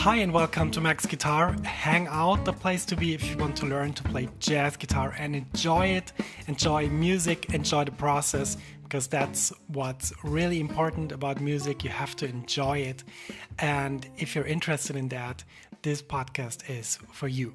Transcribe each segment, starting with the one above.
Hi and welcome to Max Guitar Hangout, the place to be if you want to learn to play jazz guitar and enjoy it, enjoy music, enjoy the process, because that's what's really important about music. You have to enjoy it. And if you're interested in that, this podcast is for you.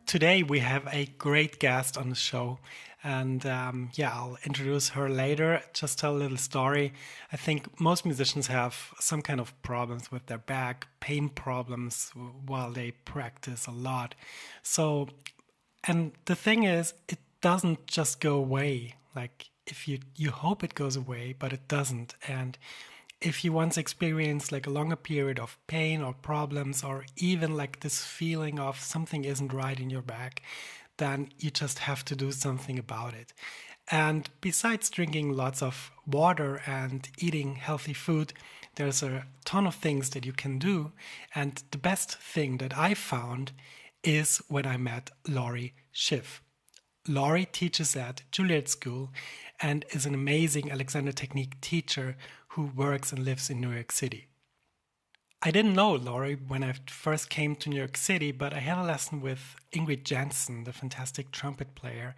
Today we have a great guest on the show, and I'll introduce her later. Just tell a little story. I think most musicians have some kind of problems with their back, pain problems while they practice a lot. So, and the thing is, it doesn't just go away. Like if you hope it goes away, but it doesn't. And if you once experience like a longer period of pain or problems, or even like this feeling of something isn't right in your back, then you just have to do something about it. And besides drinking lots of water and eating healthy food, there's a ton of things that you can do. And the best thing that I found is when I met Lori Schiff. Lori teaches at Juilliard School and is an amazing Alexander Technique teacher who works and lives in New York City. I didn't know Lori when I first came to New York City, but I had a lesson with Ingrid Jensen, the fantastic trumpet player,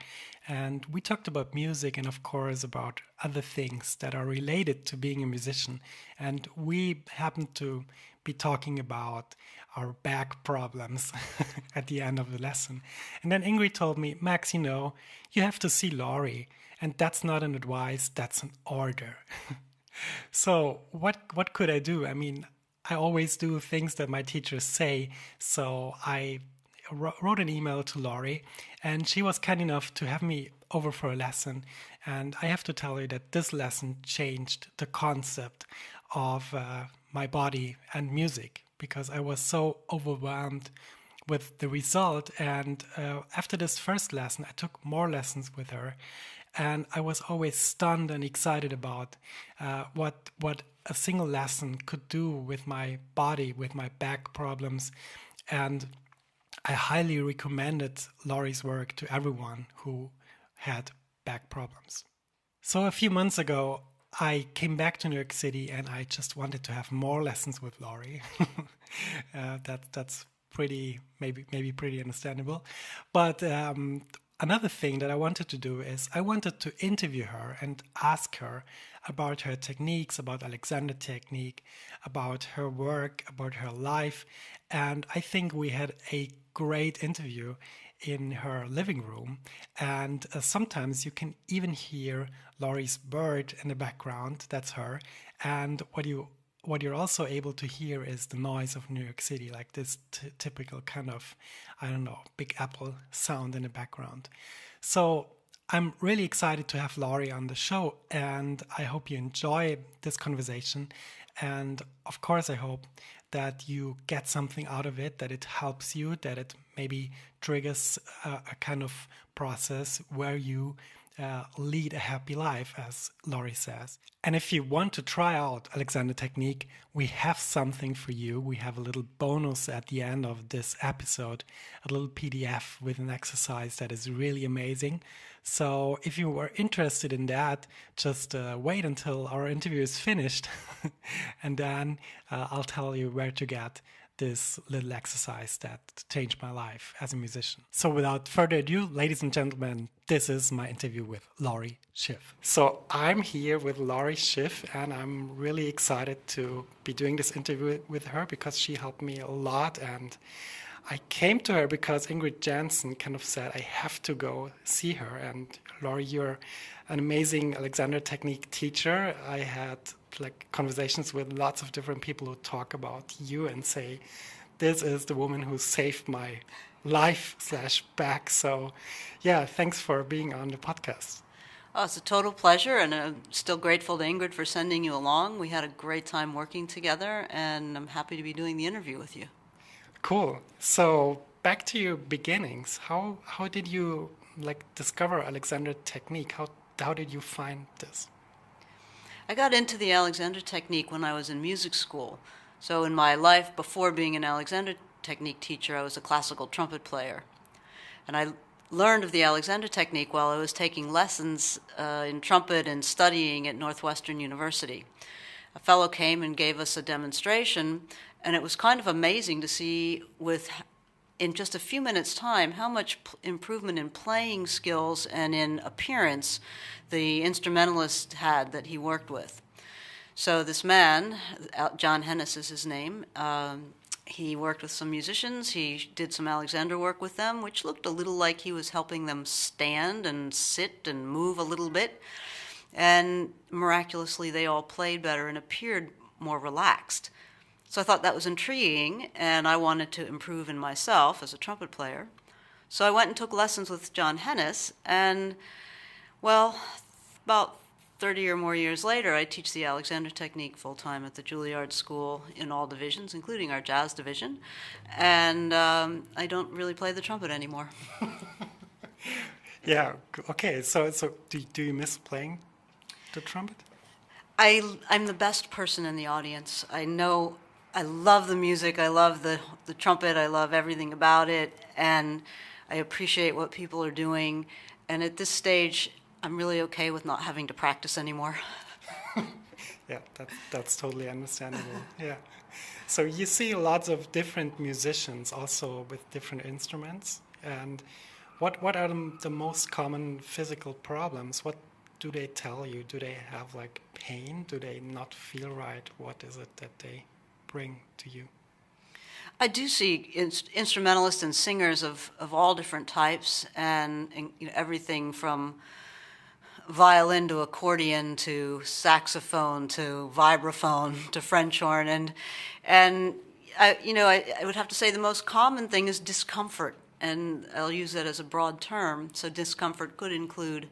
and we talked about music and of course about other things that are related to being a musician. And we happened to be talking about our back problems at the end of the lesson. And then Ingrid told me, Max, you have to see Lori, and that's not an advice, that's an order. So what could I do? I mean, I always do things that my teachers say. So I wrote an email to Lori, and she was kind enough to have me over for a lesson. And I have to tell you that this lesson changed the concept of my body and music, because I was so overwhelmed with the result. And after this first lesson, I took more lessons with her. And I was always stunned and excited about what a single lesson could do with my body, with my back problems. And I highly recommended Lori's work to everyone who had back problems. So a few months ago, I came back to New York City and I just wanted to have more lessons with Lori. That's pretty, maybe pretty understandable. But another thing that I wanted to do is I wanted to interview her and ask her about her techniques, about Alexander Technique, about her work, about her life. And I think we had a great interview in her living room. And sometimes you can even hear Lori's bird in the background. That's her. And what you're also able to hear is the noise of New York City, like this typical kind of, Big Apple sound in the background. So I'm really excited to have Lori on the show, and I hope you enjoy this conversation. And of course, I hope that you get something out of it, that it helps you, that it maybe triggers a kind of process where you lead a happy life, as Lori says. And if you want to try out Alexander Technique, we have something for you. We have a little bonus at the end of this episode, a little PDF with an exercise that is really amazing. So if you were interested in that, just wait until our interview is finished and then I'll tell you where to get this little exercise that changed my life as a musician. So without further ado, ladies and gentlemen, this is my interview with Lori Schiff. So I'm here with Lori Schiff, and I'm really excited to be doing this interview with her because she helped me a lot. And I came to her because Ingrid Jensen kind of said, I have to go see her. And Lori, you're an amazing Alexander Technique teacher. I had conversations with lots of different people who talk about you and say, this is the woman who saved my life/back. So yeah, thanks for being on the podcast. Oh, it's a total pleasure, and I'm still grateful to Ingrid for sending you along. We had a great time working together, and I'm happy to be doing the interview with you. Cool. So back to your beginnings. How did you discover Alexander Technique? How did you find this? I got into the Alexander Technique when I was in music school. So in my life before being an Alexander Technique teacher, I was a classical trumpet player. And I learned of the Alexander Technique while I was taking lessons in trumpet and studying at Northwestern University. A fellow came and gave us a demonstration, And it was kind of amazing to see in just a few minutes' time how much improvement in playing skills and in appearance the instrumentalist had that he worked with. So this man, John Hennis is his name, he worked with some musicians. He did some Alexander work with them, which looked a little like he was helping them stand and sit and move a little bit. And miraculously, they all played better and appeared more relaxed. So I thought that was intriguing, and I wanted to improve in myself as a trumpet player. So I went and took lessons with John Hennis, and, well, about 30 or more years later, I teach the Alexander technique full-time at the Juilliard School in all divisions, including our jazz division, and I don't really play the trumpet anymore. Yeah, okay, so do you miss playing the trumpet? I'm the best person in the audience. I know I love the music, I love the trumpet, I love everything about it, and I appreciate what people are doing, and at this stage, I'm really okay with not having to practice anymore. Yeah, that's totally understandable. Yeah. So you see lots of different musicians also with different instruments. And what are the most common physical problems? What do they tell you? Do they have like pain? Do they not feel right? What is it that they bring to you? I do see instrumentalists and singers of all different types, and everything from violin to accordion to saxophone to vibraphone to French horn, and I would have to say the most common thing is discomfort, and I'll use that as a broad term. So discomfort could include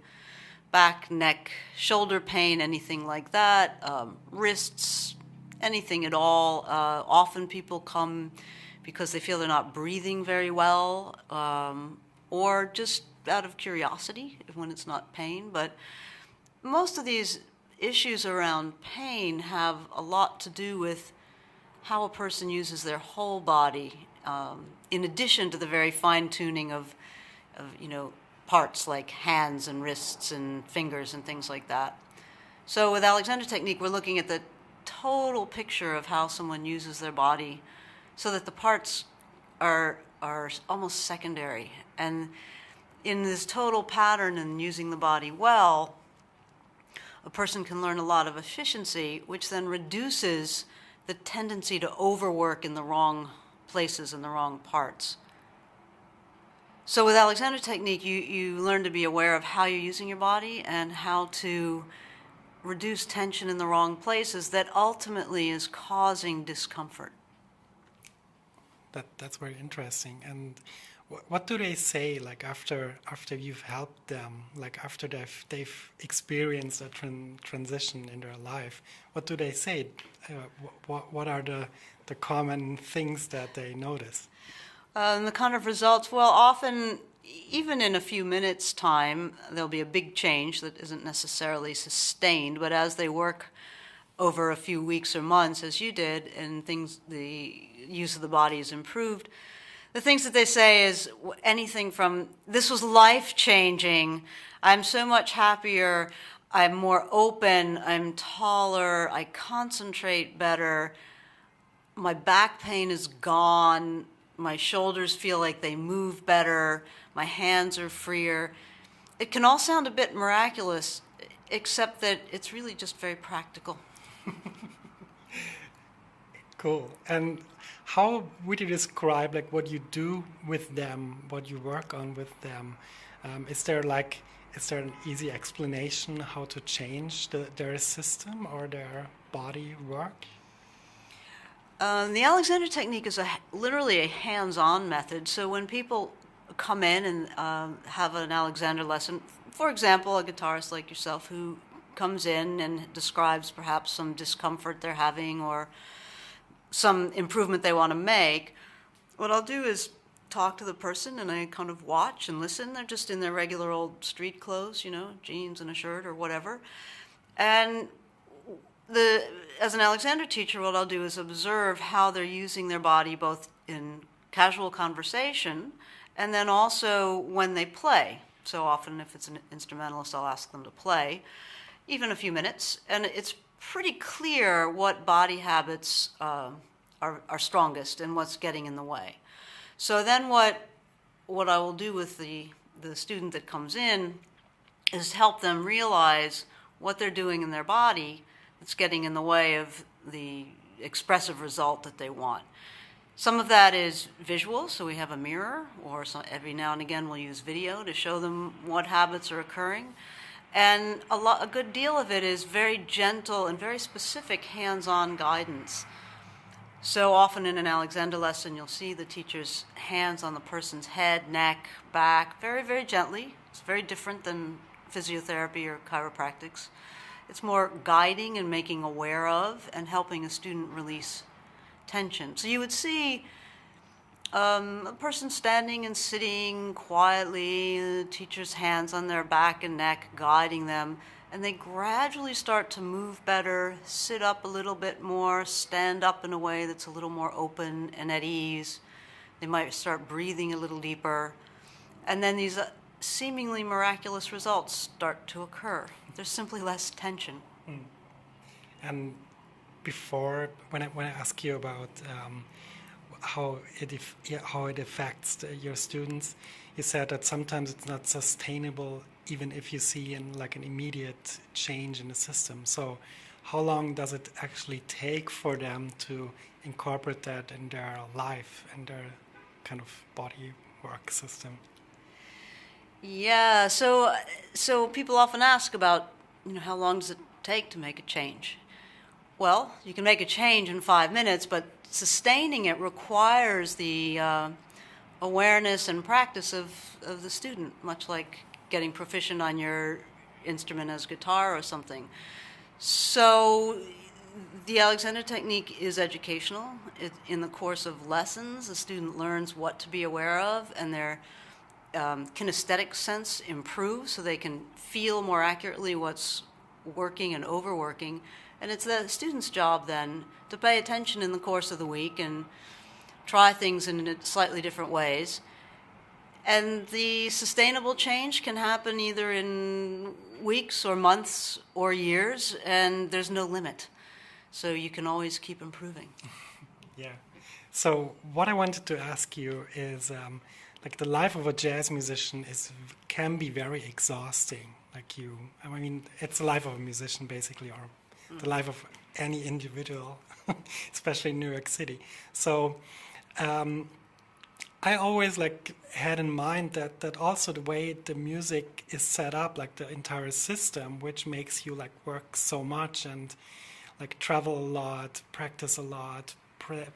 back, neck, shoulder pain, anything like that, wrists, anything at all. Often people come because they feel they're not breathing very well, or just out of curiosity when it's not pain. But most of these issues around pain have a lot to do with how a person uses their whole body, in addition to the very fine-tuning of parts like hands and wrists and fingers and things like that. So with Alexander technique, we're looking at the total picture of how someone uses their body, so that the parts are almost secondary. And in this total pattern and using the body well, a person can learn a lot of efficiency, which then reduces the tendency to overwork in the wrong places and the wrong parts. So with Alexander technique, you learn to be aware of how you're using your body and how to reduce tension in the wrong places that ultimately is causing discomfort. That's very interesting. And what do they say, like after you've helped them, like after they've experienced a transition in their life? What do they say? What are the common things that they notice? The kind of results, well, often, even in a few minutes' time, there'll be a big change that isn't necessarily sustained, but as they work over a few weeks or months, as you did, and the use of the body is improved, the things that they say is anything from, this was life-changing, I'm so much happier, I'm more open, I'm taller, I concentrate better, my back pain is gone, my shoulders feel like they move better, my hands are freer. It can all sound a bit miraculous, except that it's really just very practical. Cool. And how would you describe like what you do with them, what you work on with them? Is there an easy explanation how to change their system or their body work? The Alexander technique is literally a hands-on method. So when people come in and have an Alexander lesson, for example, a guitarist like yourself who comes in and describes perhaps some discomfort they're having or some improvement they want to make, what I'll do is talk to the person and I kind of watch and listen. They're just in their regular old street clothes, jeans and a shirt or whatever. And as an Alexander teacher, what I'll do is observe how they're using their body both in casual conversation and then also when they play. So often if it's an instrumentalist, I'll ask them to play, even a few minutes. And it's pretty clear what body habits are strongest and what's getting in the way. So then what I will do with the student that comes in is help them realize what they're doing in their body that's getting in the way of the expressive result that they want. Some of that is visual, so we have a mirror, or every now and again we'll use video to show them what habits are occurring. And a good deal of it is very gentle and very specific hands-on guidance. So often in an Alexander lesson, you'll see the teacher's hands on the person's head, neck, back, very, very gently. It's very different than physiotherapy or chiropractics. It's more guiding and making aware of and helping a student release tension. So you would see a person standing and sitting quietly, the teacher's hands on their back and neck, guiding them, and they gradually start to move better, sit up a little bit more, stand up in a way that's a little more open and at ease. They might start breathing a little deeper. And then these seemingly miraculous results start to occur. There's simply less tension. And before, when I ask you about how it affects your students, you said that sometimes it's not sustainable even if you see an immediate change in the system. So how long does it actually take for them to incorporate that in their life and their kind of body work system? Yeah, so people often ask about, how long does it take to make a change? Well, you can make a change in 5 minutes, but sustaining it requires the awareness and practice of the student, much like getting proficient on your instrument as guitar or something. So the Alexander technique is educational. In the course of lessons, the student learns what to be aware of, and their kinesthetic sense improves so they can feel more accurately what's working and overworking. And it's the student's job then to pay attention in the course of the week and try things in slightly different ways. And the sustainable change can happen either in weeks or months or years, and there's no limit. So you can always keep improving. Yeah. So what I wanted to ask you is, the life of a jazz musician can be very exhausting. It's the life of a musician basically, or the life of any individual, especially in New York City. So I always had in mind that also the way the music is set up, the entire system, which makes you work so much and travel a lot, practice a lot,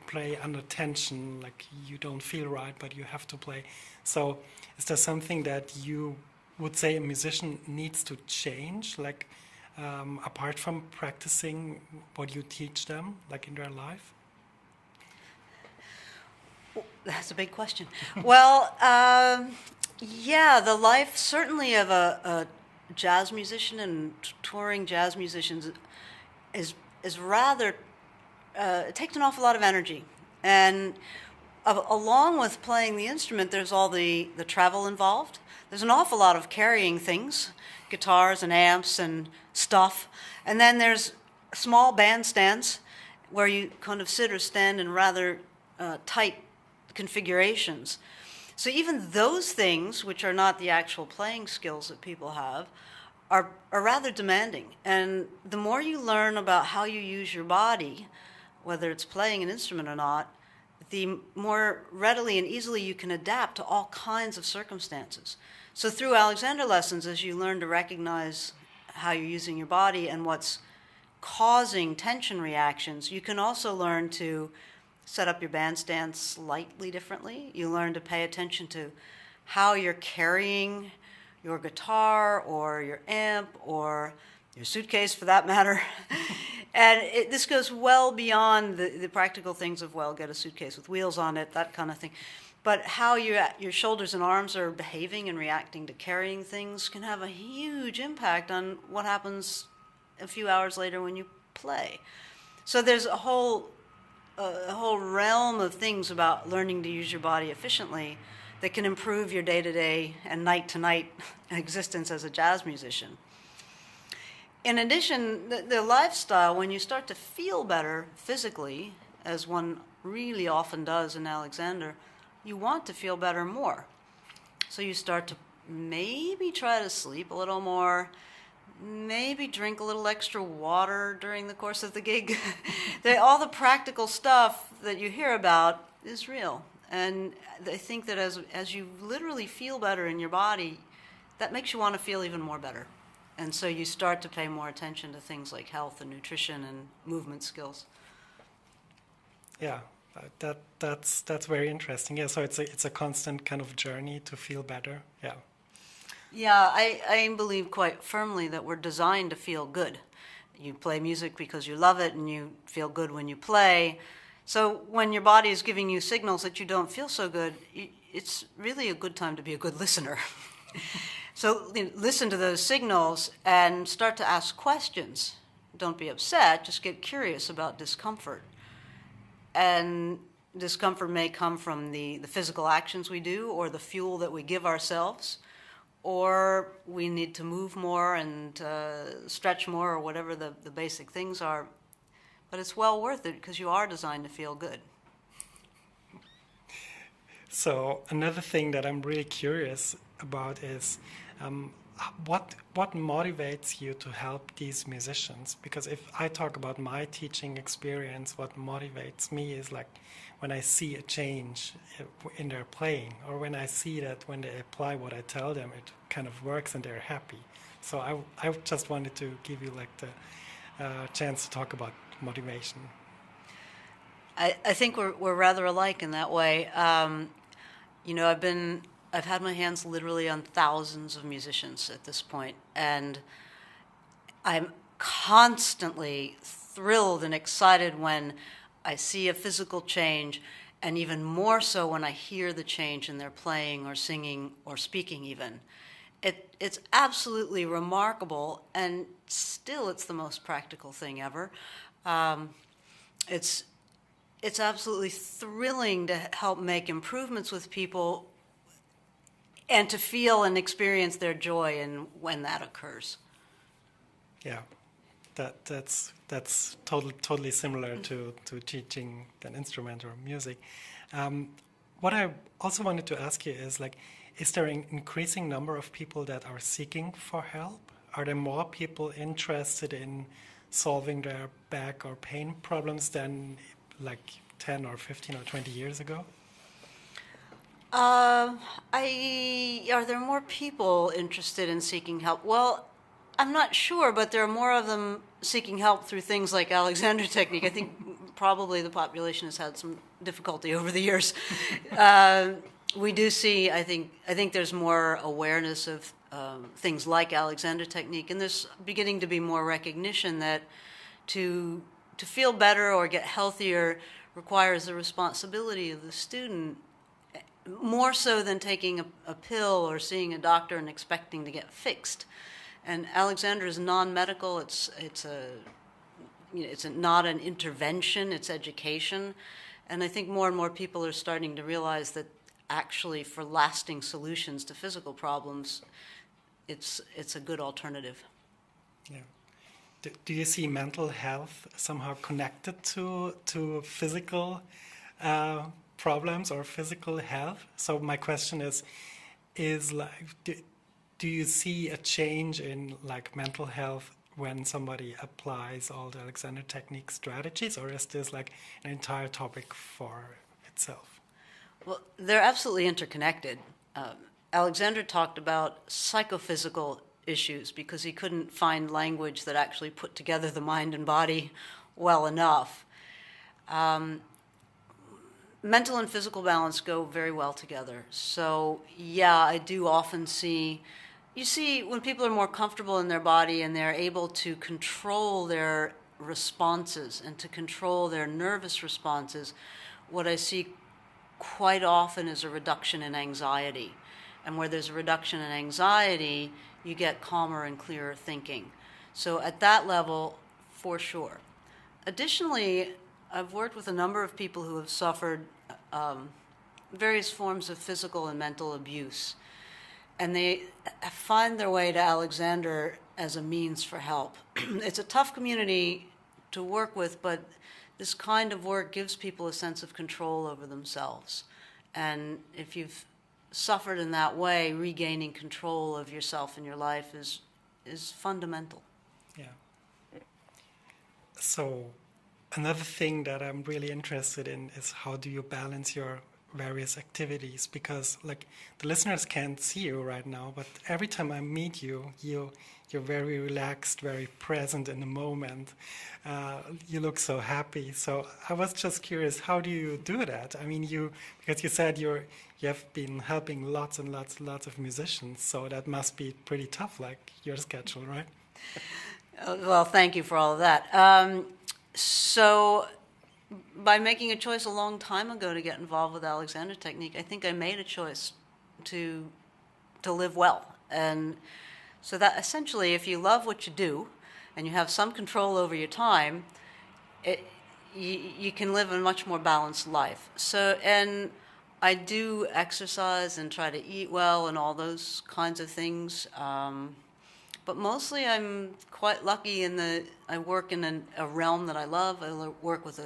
play under tension, you don't feel right, but you have to play. So is there something that you would say a musician needs to change, apart from practicing what you teach them, in their life? That's a big question. Well, yeah, the life certainly of a jazz musician and touring jazz musicians is rather, it takes an awful lot of energy. And along with playing the instrument, there's all the travel involved. There's an awful lot of carrying things, guitars and amps and stuff. And then there's small bandstands where you kind of sit or stand in rather tight configurations. So even those things, which are not the actual playing skills that people have, are rather demanding. And the more you learn about how you use your body, whether it's playing an instrument or not, the more readily and easily you can adapt to all kinds of circumstances. So through Alexander lessons, as you learn to recognize how you're using your body and what's causing tension reactions, you can also learn to set up your bandstand slightly differently. You learn to pay attention to how you're carrying your guitar or your amp or your suitcase for that matter. And this goes well beyond the practical things of, get a suitcase with wheels on it, that kind of thing. But how your shoulders and arms are behaving and reacting to carrying things can have a huge impact on what happens a few hours later when you play. So there's a whole realm of things about learning to use your body efficiently that can improve your day-to-day and night-to-night existence as a jazz musician. In addition, the lifestyle, when you start to feel better physically, as one really often does in Alexander, you want to feel better more. So you start to maybe try to sleep a little more, maybe drink a little extra water during the course of the gig. All the practical stuff that you hear about is real. And I think that as you literally feel better in your body, that makes you want to feel even more better. And so you start to pay more attention to things like health and nutrition and movement skills. Yeah, that's very interesting. Yeah, so it's a constant kind of journey to feel better. Yeah. Yeah, I believe quite firmly that we're designed to feel good. You play music because you love it, and you feel good when you play. So when your body is giving you signals that you don't feel so good, it's really a good time to be a good listener. So listen to those signals and start to ask questions. Don't be upset, just get curious about discomfort. And discomfort may come from the physical actions we do or the fuel that we give ourselves, or we need to move more and stretch more or whatever the basic things are. But it's well worth it because you are designed to feel good. So another thing that I'm really curious about is what motivates you to help these musicians? Because if I talk about my teaching experience, what motivates me is like when I see a change in their playing, or when I see that when they apply what I tell them, it kind of works and they're happy. So I just wanted to give you like the chance to talk about motivation. I think we're rather alike in that way. I've had my hands literally on thousands of musicians at this point, and I'm constantly thrilled and excited when I see a physical change, and even more so when I hear the change in their playing or singing or speaking even. It's absolutely remarkable, and still it's the most practical thing ever. It's absolutely thrilling to help make improvements with people and to feel and experience their joy in when that occurs. Yeah, that's totally similar to teaching an instrument or music. What I also wanted to ask you is like, is there an increasing number of people that are seeking for help? Are there more people interested in solving their back or pain problems than like 10 or 15 or 20 years ago? Are there more people interested in seeking help? Well, I'm not sure, but there are more of them seeking help through things like Alexander technique. I think probably the population has had some difficulty over the years. We do see, I think there's more awareness of things like Alexander technique, and there's beginning to be more recognition that to feel better or get healthier requires the responsibility of the student, more so than taking a pill or seeing a doctor and expecting to get fixed. And Alexander is non-medical. It's not an intervention. It's education, and I think more and more people are starting to realize that actually, for lasting solutions to physical problems, it's a good alternative. Yeah. Do you see mental health somehow connected to physical problems or physical health? So my question is like, do you see a change in like mental health when somebody applies all the Alexander technique strategies, or is this like an entire topic for itself? Well, they're absolutely interconnected. Alexander talked about psychophysical issues because he couldn't find language that actually put together the mind and body well enough. Mental and physical balance go very well together. So, yeah, I do often you see when people are more comfortable in their body and they're able to control their responses and to control their nervous responses, what I see quite often is a reduction in anxiety. And where there's a reduction in anxiety, you get calmer and clearer thinking. So at that level, for sure. Additionally, I've worked with a number of people who have suffered various forms of physical and mental abuse. And they find their way to Alexander as a means for help. It's a tough community to work with, but this kind of work gives people a sense of control over themselves. And if you've suffered in that way, regaining control of yourself and your life is fundamental. Yeah. So another thing that I'm really interested in is how do you balance your various activities? Because like the listeners can't see you right now, but every time I meet you, you're very relaxed, very present in the moment. You look so happy. So I was just curious, how do you do that? I mean, because you said you have been helping lots and lots of musicians, so that must be pretty tough, like your schedule, right? Well, thank you for all of that. So by making a choice a long time ago to get involved with Alexander Technique, I think I made a choice to live well. And so that essentially, if you love what you do and you have some control over your time, you can live a much more balanced life. So, and I do exercise and try to eat well and all those kinds of things. But mostly I'm quite lucky I work in a realm that I love. I work with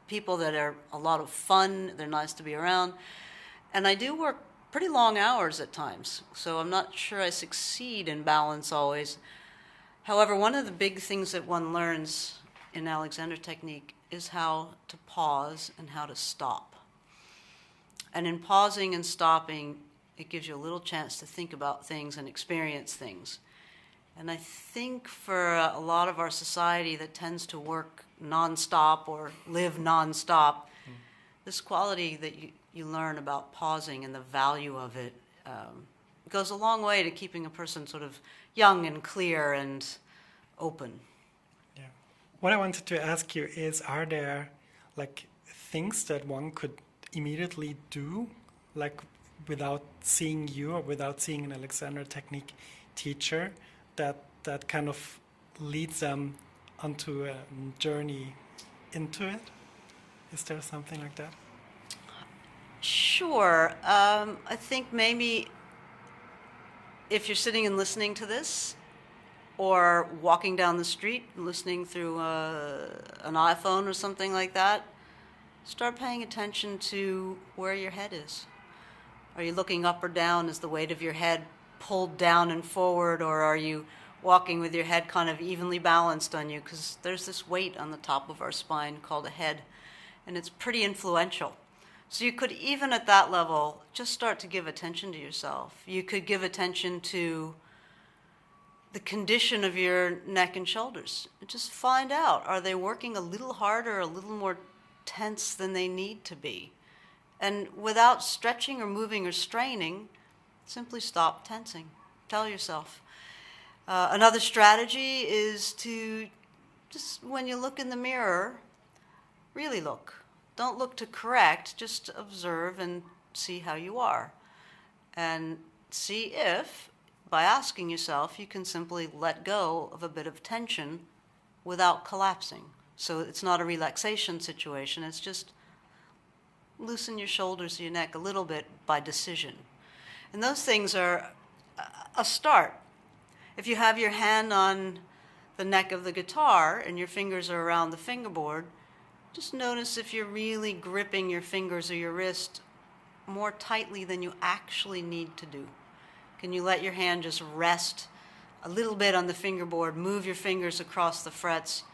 people that are a lot of fun. They're nice to be around. And I do work pretty long hours at times, so I'm not sure I succeed in balance always. However, one of the big things that one learns in Alexander Technique is how to pause and how to stop. And in pausing and stopping, it gives you a little chance to think about things and experience things. And I think for a lot of our society that tends to work nonstop or live nonstop, this quality that you learn about pausing and the value of it goes a long way to keeping a person sort of young and clear and open. Yeah. What I wanted to ask you is, are there like things that one could immediately do, like without seeing you or without seeing an Alexander Technique teacher, that kind of leads them onto a journey into it? Is there something like that? Sure. I think maybe if you're sitting and listening to this, or walking down the street and listening through an iPhone or something like that, start paying attention to where your head is. Are you looking up or down? Is the weight of your head pulled down and forward, or are you walking with your head kind of evenly balanced on you? Because there's this weight on the top of our spine called a head, and it's pretty influential. So you could, even at that level, just start to give attention to yourself. You could give attention to the condition of your neck and shoulders. Just find out, are they working a little harder, a little more tense than they need to be? And without stretching or moving or straining, simply stop tensing. Tell yourself. Another strategy is to just, when you look in the mirror, really look. Don't look to correct, just observe and see how you are. And see if, by asking yourself, you can simply let go of a bit of tension without collapsing. So it's not a relaxation situation, it's just loosen your shoulders, your neck a little bit by decision. And those things are a start. If you have your hand on the neck of the guitar and your fingers are around the fingerboard, just notice if you're really gripping your fingers or your wrist more tightly than you actually need to do. Can you let your hand just rest a little bit on the fingerboard, move your fingers across the frets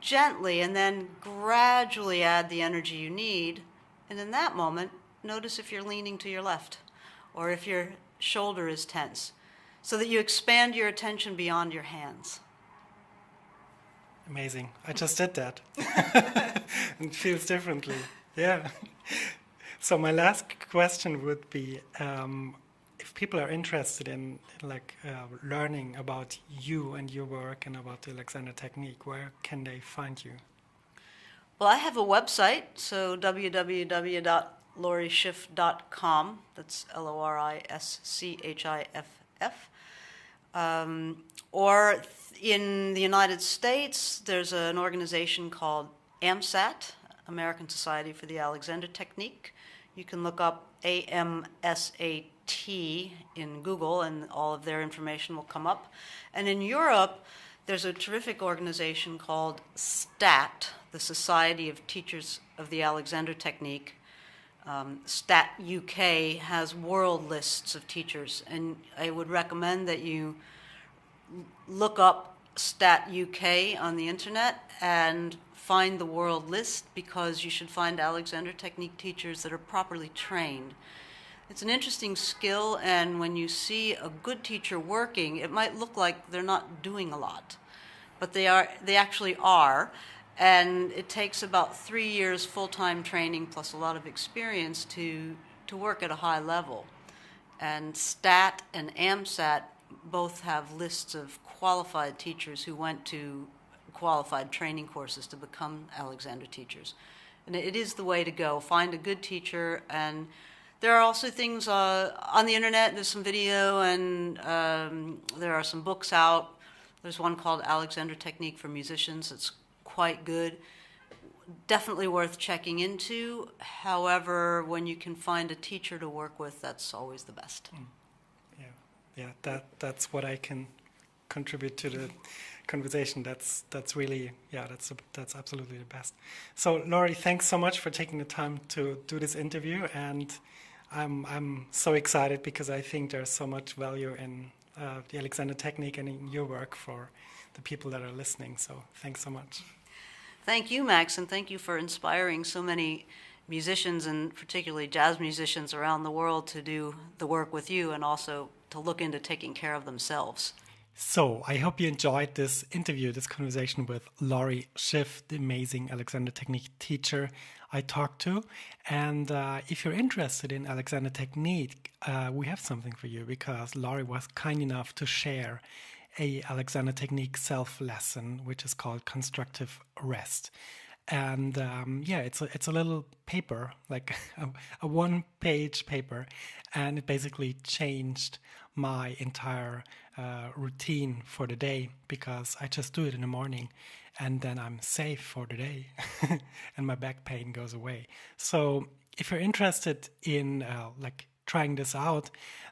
gently, and then gradually add the energy you need. And in that moment, notice if you're leaning to your left or if your shoulder is tense, so that you expand your attention beyond your hands. Amazing. I just did that. It feels differently. Yeah. So my last question would be, if people are interested in learning about you and your work and about the Alexander Technique, where can they find you? Well, I have a website, so www.lorischiff.com. That's LORISCHIFF. Or in the United States, there's an organization called AMSAT, American Society for the Alexander Technique. You can look up AMSAT in Google, and all of their information will come up. And in Europe, There's a terrific organization called STAT, the Society of Teachers of the Alexander Technique. STAT UK has world lists of teachers, and I would recommend that you look up STAT UK on the internet and find the world list, because you should find Alexander Technique teachers that are properly trained. It's an interesting skill, and when you see a good teacher working, it might look like they're not doing a lot, but they actually are, and it takes about 3 years full-time training plus a lot of experience to work at a high level. And STAT and AMSAT both have lists of qualified teachers who went to qualified training courses to become Alexander teachers. And it is the way to go. Find a good teacher, and there are also things on the internet. There's some video, and there are some books out. There's one called Alexander Technique for Musicians. It's quite good. Definitely worth checking into. However, when you can find a teacher to work with, that's always the best. Yeah. That's what I can contribute to the conversation. That's really, that's absolutely the best. So, Lori, thanks so much for taking the time to do this interview, and I'm so excited because I think there's so much value in the Alexander Technique and in your work for the people that are listening. So, thanks so much. Thank you, Max, and thank you for inspiring so many musicians, and particularly jazz musicians around the world, to do the work with you and also to look into taking care of themselves. So, I hope you enjoyed this interview, this conversation with Lori Schiff, the amazing Alexander Technique teacher I talked to. And if you're interested in Alexander Technique, we have something for you, because Lori was kind enough to share a Alexander Technique self-lesson, which is called Constructive Rest. And it's a little paper, like a one-page paper, and it basically changed my entire routine for the day, because I just do it in the morning, and then I'm safe for the day, and my back pain goes away. So if you're interested in trying this out,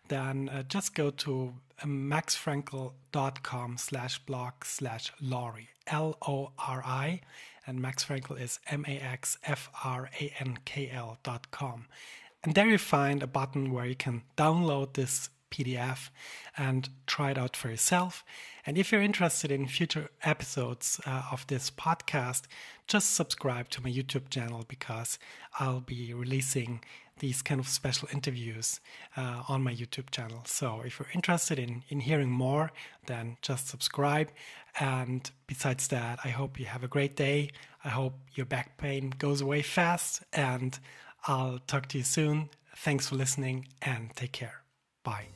then just go to maxfrankl.com/blog/Lori, Lori, and Max Frankl is maxfrankl.com. And there you find a button where you can download this PDF and try it out for yourself. And if you're interested in future episodes of this podcast, just subscribe to my YouTube channel, because I'll be releasing these kind of special interviews on my YouTube channel. So if you're interested in hearing more, then just subscribe. And besides that, I hope you have a great day. I hope your back pain goes away fast, and I'll talk to you soon. Thanks for listening, and take care. Bye.